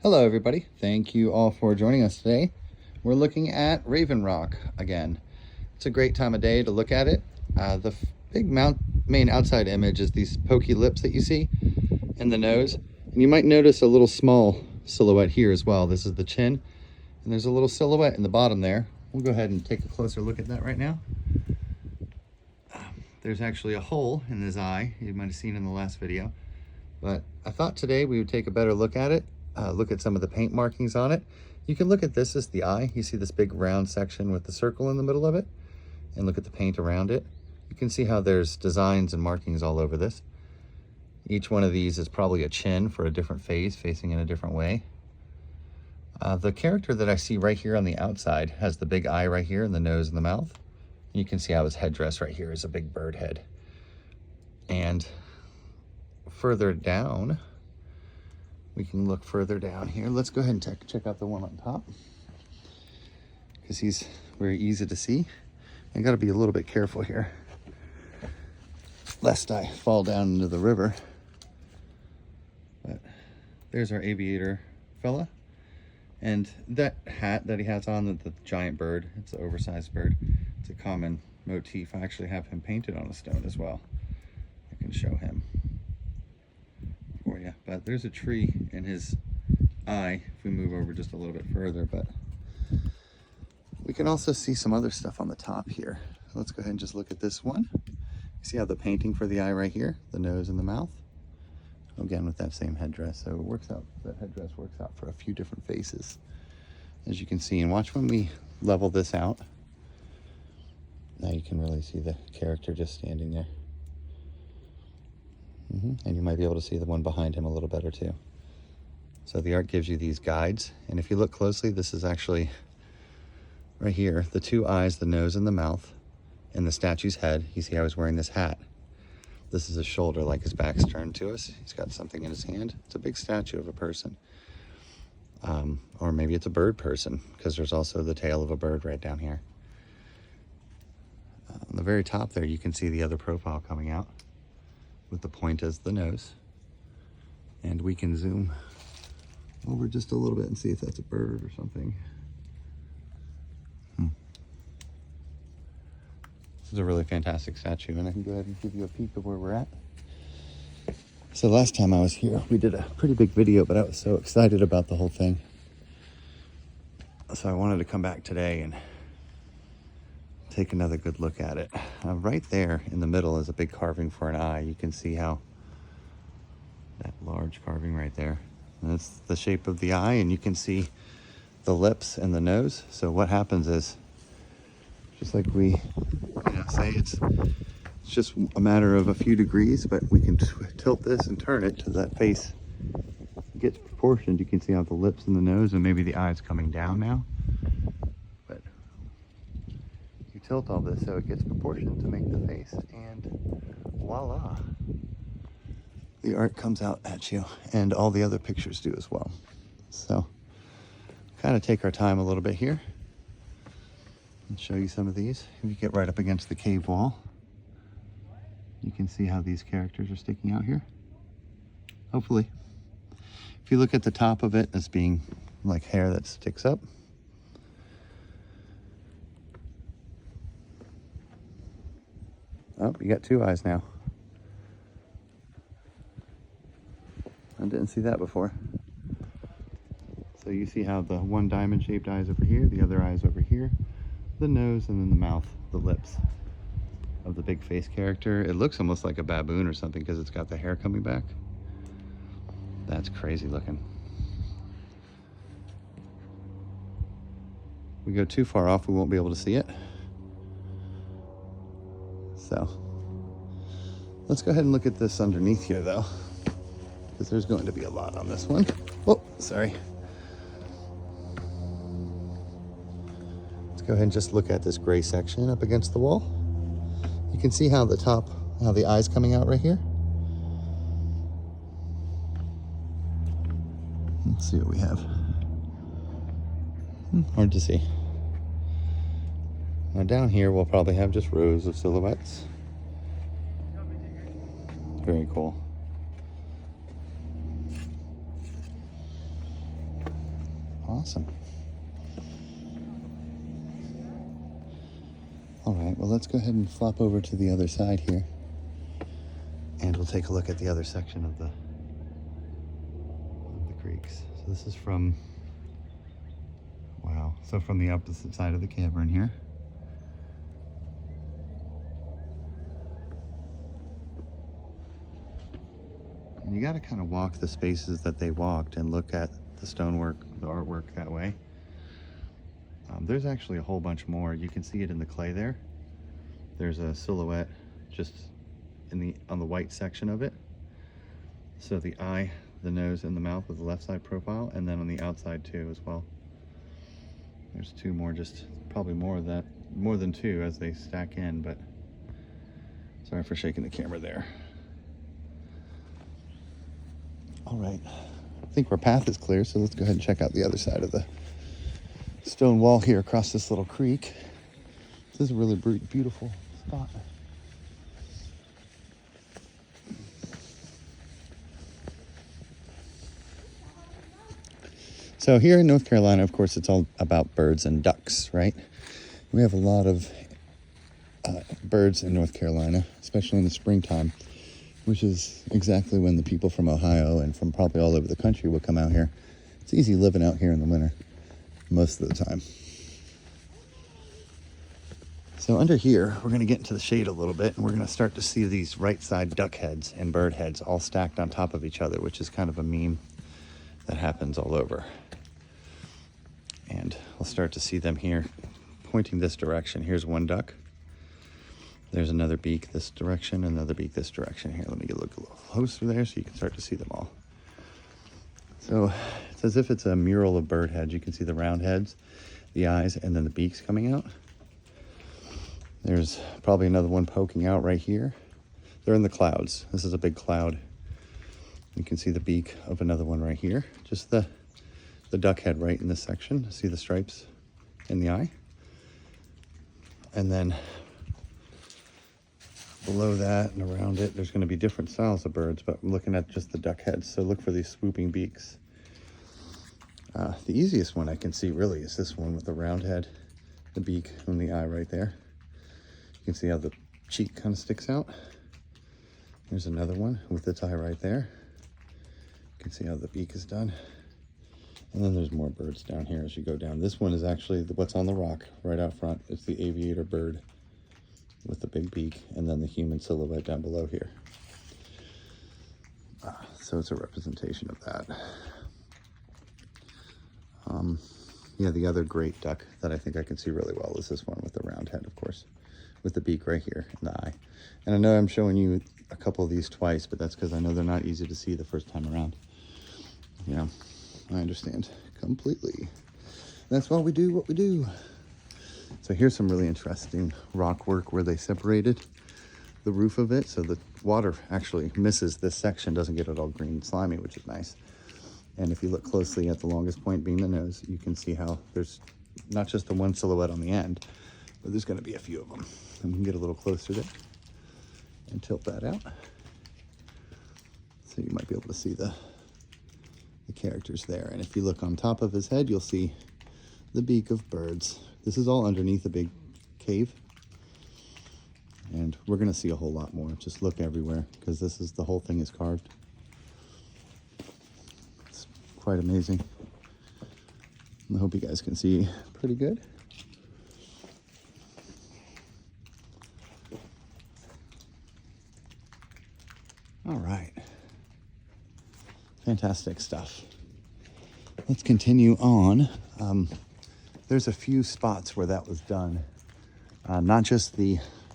Hello everybody, thank you all for joining us today. We're looking at Ravenrock again. It's a great time of day to look at it. The big main outside image is these pokey lips that you see and the nose. And you might notice a little small silhouette here as well. This is the chin, and there's a little silhouette in the bottom there. We'll go ahead and take a closer look at that right now. There's actually a hole in his eye, you might have seen in the last video. But I thought today we would take a better look at it. Look at some of the paint markings on it. You can look at this as the eye. You see this big round section with the circle in the middle of it, and look at the paint around it. You can see how there's designs and markings all over this. Each one of these is probably a chin for a different face, facing in a different way. The character that I see right here on the outside has the big eye right here and the nose and the mouth. You can see how his headdress right here is a big bird head. And further down, we can look further down here. Let's go ahead and check out the one on top, because he's very easy to see. I got to be a little bit careful here, lest I fall down into the river. But there's our aviator fella. And that hat that he has on, the giant bird, it's an oversized bird. It's a common motif. I actually have him painted on a stone as well. I can show him for you. But there's a tree in his eye if we move over just a little bit further. But we can also see some other stuff on the top here. Let's go ahead and just look at this one. You see how the painting for the eye right here, the nose and the mouth, again with that same headdress. So it works out, that headdress works out for a few different faces, as you can see. And watch when we level this out. Now you can really see the character just standing there. And you might be able to see the one behind him a little better too. So the art gives you these guides, and if you look closely, this is actually right here, the two eyes, the nose and the mouth, and the statue's head. You see how he's wearing this hat. This is his shoulder, like his back's turned to us. He's got something in his hand. It's a big statue of a person. Or maybe it's a bird person, because there's also the tail of a bird right down here. On the very top there, you can see the other profile coming out with the point as the nose. And we can zoom over just a little bit and see if that's a bird or something. This is a really fantastic statue, and I can go ahead and give you a peek of where we're at. So last time I was here, we did a pretty big video, but I was so excited about the whole thing. So I wanted to come back today and take another good look at it. Right there in the middle is a big carving for an eye. You can see how that large carving right there. And that's the shape of the eye, and you can see the lips and the nose. So what happens is, just like we say, it's just a matter of a few degrees, but we can tilt this and turn it to that face gets proportioned. You can see how the lips and the nose and maybe the eyes coming down now. But you tilt all this so it gets proportioned to make the face, and voila, the art comes out at you, and all the other pictures do as well. So kind of take our time a little bit here and show you some of these. If you get right up against the cave wall, you can see how these characters are sticking out here, hopefully. If you look at the top of it as being like hair that sticks up, oh, you got two eyes now. I didn't see that before. So you see how the one diamond shaped eye is over here, the other eye is over here, the nose, and then the mouth, the lips of the big face character. It looks almost like a baboon or something because it's got the hair coming back. That's crazy looking. If we go too far off, we won't be able to see it. So let's go ahead and look at this underneath here though, because there's going to be a lot on this one. Oh, sorry. Let's go ahead and just look at this gray section up against the wall. You can see how the eye's coming out right here. Let's see what we have. Hard to see. Now down here, we'll probably have just rows of silhouettes. Very cool. Awesome. All right, well, let's go ahead and flop over to the other side here. And we'll take a look at the other section of the creeks. So this is from, wow, so from the opposite side of the cavern here. And you got to kind of walk the spaces that they walked and look at the stonework, the artwork that way. There's actually a whole bunch more. You can see it in the clay there. There's a silhouette just on the white section of it. So the eye, the nose, and the mouth with the left side profile, and then on the outside too as well. There's two more, just probably more than two as they stack in, but sorry for shaking the camera there. All right, I think our path is clear, so let's go ahead and check out the other side of the stone wall here across this little creek. This is a really beautiful spot. So here in North Carolina, of course, it's all about birds and ducks, right? We have a lot of birds in North Carolina, especially in the springtime, which is exactly when the people from Ohio and from probably all over the country will come out here. It's easy living out here in the winter, most of the time. So under here, we're going to get into the shade a little bit, and we're going to start to see these right side duck heads and bird heads all stacked on top of each other, which is kind of a meme that happens all over. And we'll start to see them here pointing this direction. Here's one duck. There's another beak this direction, another beak this direction. Here, let me look a little closer there so you can start to see them all. So it's as if it's a mural of bird heads. You can see the round heads, the eyes, and then the beaks coming out. There's probably another one poking out right here. They're in the clouds. This is a big cloud. You can see the beak of another one right here. Just the duck head right in this section. See the stripes in the eye? And then below that and around it, there's going to be different styles of birds, but I'm looking at just the duck heads, so look for these swooping beaks. The easiest one I can see really is this one with the round head, the beak, and the eye right there. You can see how the cheek kind of sticks out. Here's another one with its eye right there. You can see how the beak is done. And then there's more birds down here as you go down. This one is actually what's on the rock right out front. It's the aviator bird with the big beak, and then the human silhouette down below here. So it's a representation of that. Yeah, the other great duck that I think I can see really well is this one with the round head, of course, with the beak right here and the eye. And I know I'm showing you a couple of these twice, but that's because I know they're not easy to see the first time around. Yeah, I understand completely. That's why we do what we do. So here's some really interesting rock work where they separated the roof of it, so the water actually misses this section, doesn't get it all green and slimy, which is nice. And if you look closely at the longest point being the nose, you can see how there's not just the one silhouette on the end, but there's going to be a few of them. And we can get a little closer there and tilt that out. So you might be able to see the characters there. And if you look on top of his head, you'll see the beak of birds. This is all underneath a big cave. And we're going to see a whole lot more. Just look everywhere, because the whole thing is carved. It's quite amazing. I hope you guys can see pretty good. All right. Fantastic stuff. Let's continue on. There's a few spots where that was done. Not just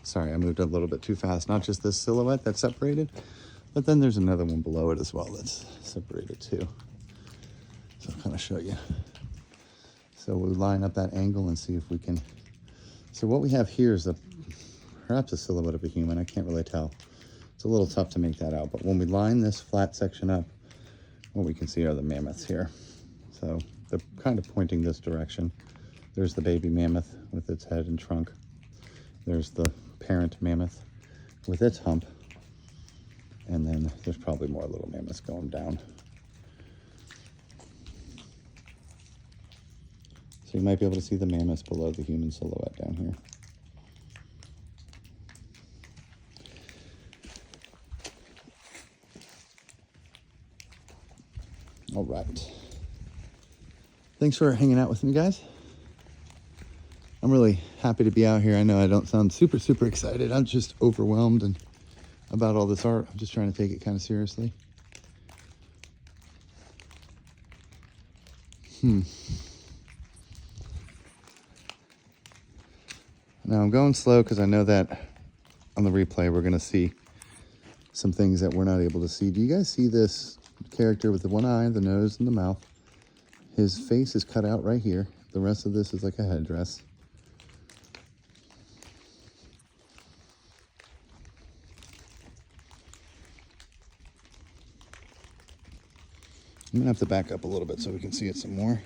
sorry, I moved a little bit too fast. Not just this silhouette that's separated, but then there's another one below it as well that's separated too. So I'll kind of show you. So we'll line up that angle and see if we can. So what we have here is perhaps a silhouette of a human. I can't really tell. It's a little tough to make that out, but when we line this flat section up, what we can see are the mammoths here. So they're kind of pointing this direction. There's the baby mammoth with its head and trunk. There's the parent mammoth with its hump. And then there's probably more little mammoths going down. So you might be able to see the mammoths below the human silhouette down here. All right. Thanks for hanging out with me, guys. I'm really happy to be out here. I know I don't sound super, super excited. I'm just overwhelmed and about all this art. I'm just trying to take it kind of seriously. Now I'm going slow because I know that on the replay we're going to see some things that we're not able to see. Do you guys see this character with the one eye, the nose, and the mouth? His face is cut out right here. The rest of this is like a headdress. I'm gonna have to back up a little bit so we can see it some more.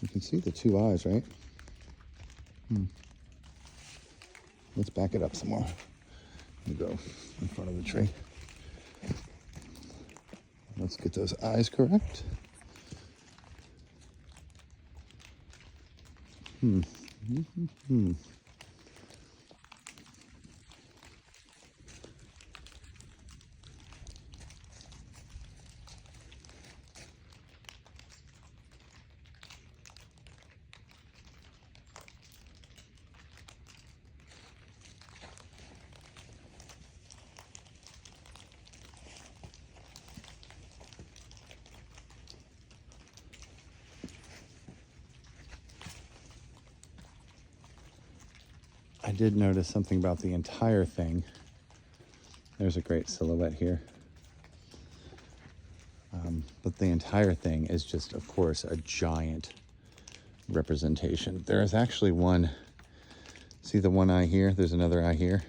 You can see the two eyes, right? Let's back it up some more. Let me go in front of the tree. Let's get those eyes correct. I did notice something about the entire thing. There's a great silhouette here. But the entire thing is just, of course, a giant representation. There is actually one, see the one eye here? There's another eye here.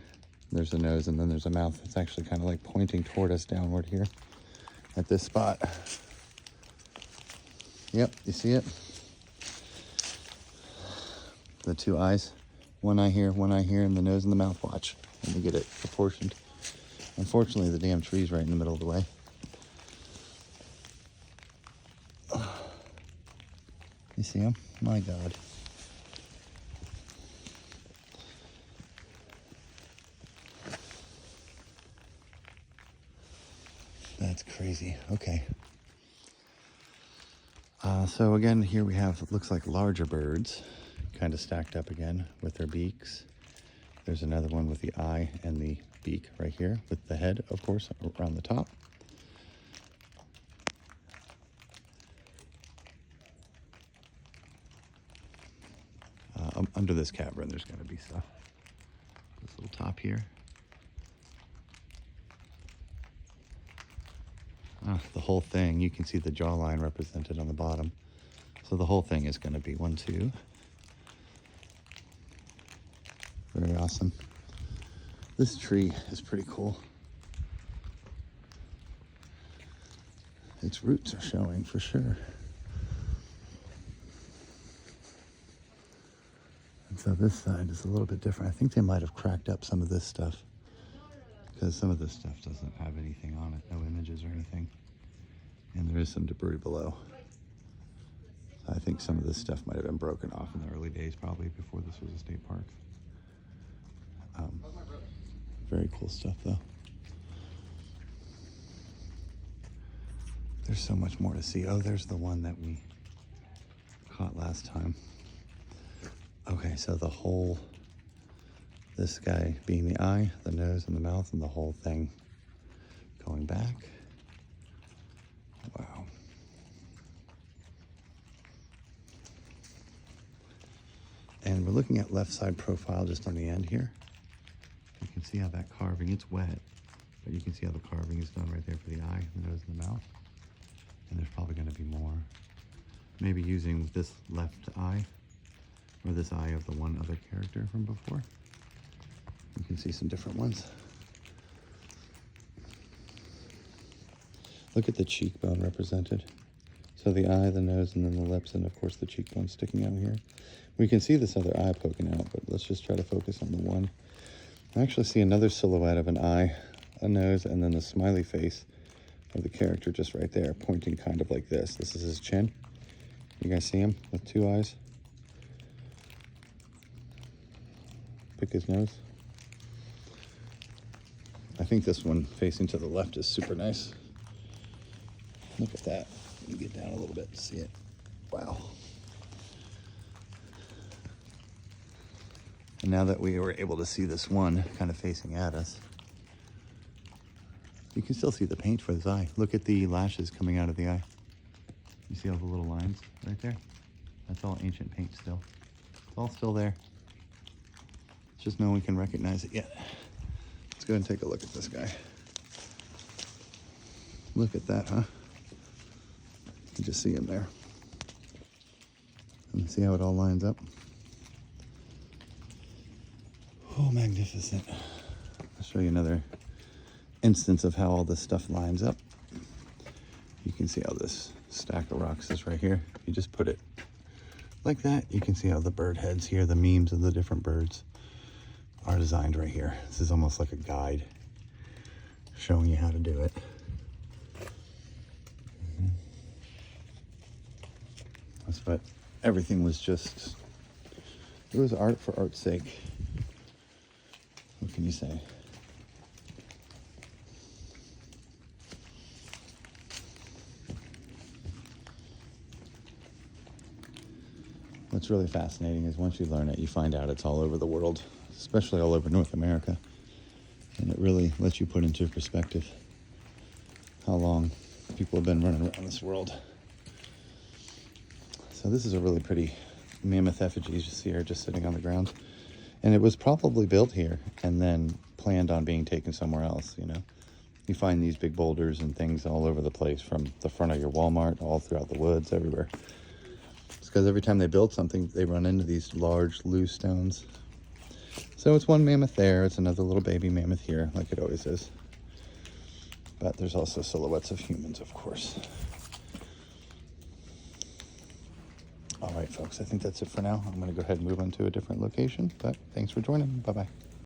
There's a nose, and then there's a mouth. It's actually kind of like pointing toward us downward here at this spot. Yep, you see it? The two eyes. One eye here, and the nose and the mouth. Watch. Let me get it proportioned. Unfortunately, the damn tree's right in the middle of the way. You see him? My God. That's crazy. Okay. So again, here we have, it looks like larger birds, kind of stacked up again with their beaks. There's another one with the eye and the beak right here, with the head, of course, around the top. Under this cavern, there's got to be stuff. This little top here. The whole thing, you can see the jawline represented on the bottom. So the whole thing is going to be 1, 2. Very awesome. This tree is pretty cool. Its roots are showing for sure. And so this side is a little bit different. I think they might have cracked up some of this stuff, because some of this stuff doesn't have anything on it, no images or anything. And there is some debris below. So I think some of this stuff might have been broken off in the early days, probably before this was a state park. Very cool stuff though. There's so much more to see. Oh, there's the one that we caught last time. Okay, so the whole, this guy being the eye, the nose, and the mouth, and the whole thing going back. Wow. And we're looking at left side profile just on the end here. You can see how that carving, it's wet, but you can see how the carving is done right there for the eye, the nose, and the mouth. And there's probably going to be more. Maybe using this left eye, or this eye of the one other character from before. You can see some different ones. Look at the cheekbone represented. So the eye, the nose, and then the lips, and of course the cheekbone sticking out here. We can see this other eye poking out, but let's just try to focus on the one. I actually see another silhouette of an eye, a nose, and then the smiley face of the character just right there, pointing kind of like this. This is his chin. You guys see him with two eyes? Pick his nose. I think this one facing to the left is super nice. Look at that. Let me get down a little bit to see it. Wow. And now that we were able to see this one kind of facing at us, you can still see the paint for his eye. Look at the lashes coming out of the eye. You see all the little lines right there? That's all ancient paint still. It's all still there. It's just no one can recognize it yet. Let's go ahead and take a look at this guy. Look at that, huh? You can just see him there. And see how it all lines up? Oh, magnificent. I'll show you another instance of how all this stuff lines up. You can see how this stack of rocks is right here. If you just put it like that, you can see how the bird heads here, the memes of the different birds, are designed right here. This is almost like a guide showing you how to do it. That's what everything was just, it was art for art's sake. What can you say? What's really fascinating is once you learn it, you find out it's all over the world, especially all over North America. And it really lets you put into perspective how long people have been running around this world. So this is a really pretty mammoth effigy you see here just sitting on the ground. And it was probably built here and then planned on being taken somewhere else, you know. You find these big boulders and things all over the place, from the front of your Walmart all throughout the woods, everywhere. It's because every time they build something, they run into these large, loose stones. So it's one mammoth there, it's another little baby mammoth here, like it always is. But there's also silhouettes of humans, of course. All right, folks, I think that's it for now. I'm going to go ahead and move on to a different location, but thanks for joining. Bye-bye.